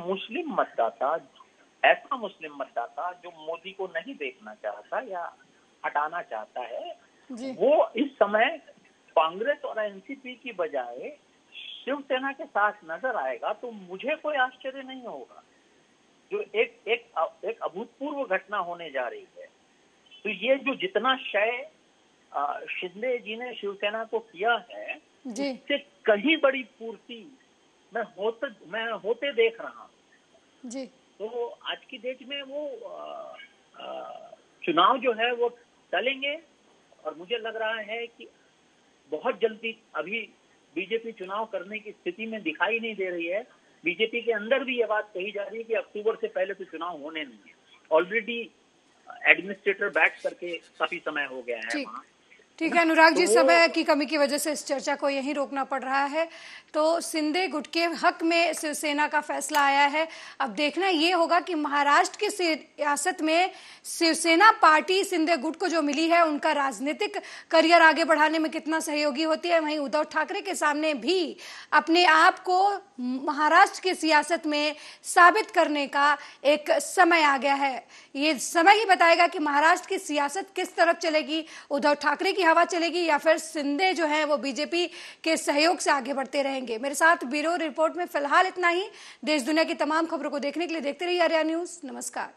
[SPEAKER 8] मुस्लिम मतदाता जो मोदी को नहीं देखना चाहता या हटाना चाहता है, वो इस समय कांग्रेस और एनसीपी की बजाय शिवसेना के साथ नजर आएगा। तो मुझे कोई आश्चर्य नहीं होगा, जो एक अभूतपूर्व घटना होने जा रही है। तो ये जो जितना क्षय शिंदे जी ने शिवसेना को किया है, उससे कहीं बड़ी पूर्ति मैं होते देख रहा हूँ जी। तो आज की डेट में वो चुनाव जो है वो टलेंगे और मुझे लग रहा है कि बहुत जल्दी अभी बीजेपी चुनाव करने की स्थिति में दिखाई नहीं दे रही है। बीजेपी के अंदर भी ये बात कही जा रही है कि अक्टूबर से पहले तो चुनाव होने नहीं है। ऑलरेडी एडमिनिस्ट्रेटर बैठ करके काफी समय हो गया है वहाँ।
[SPEAKER 1] ठीक है अनुराग जी, समय की कमी की वजह से इस चर्चा को यहीं रोकना पड़ रहा है। तो सिंधे गुट के हक में शिवसेना का फैसला आया है। अब देखना ये होगा कि महाराष्ट्र की सियासत में शिवसेना पार्टी सिंधे गुट को जो मिली है उनका राजनीतिक करियर आगे बढ़ाने में कितना सहयोगी होती है। वहीं उद्धव ठाकरे के सामने भी अपने आप को महाराष्ट्र की सियासत में साबित करने का एक समय आ गया है। ये समय ही बताएगा कि महाराष्ट्र की सियासत किस तरफ चलेगी, उद्धव ठाकरे की हवा चलेगी या फिर शिंदे जो है वो बीजेपी के सहयोग से आगे बढ़ते रहेंगे। मेरे साथ ब्यूरो रिपोर्ट में फिलहाल इतना ही। देश दुनिया की तमाम खबरों को देखने के लिए देखते रहिए आर्या न्यूज। नमस्कार।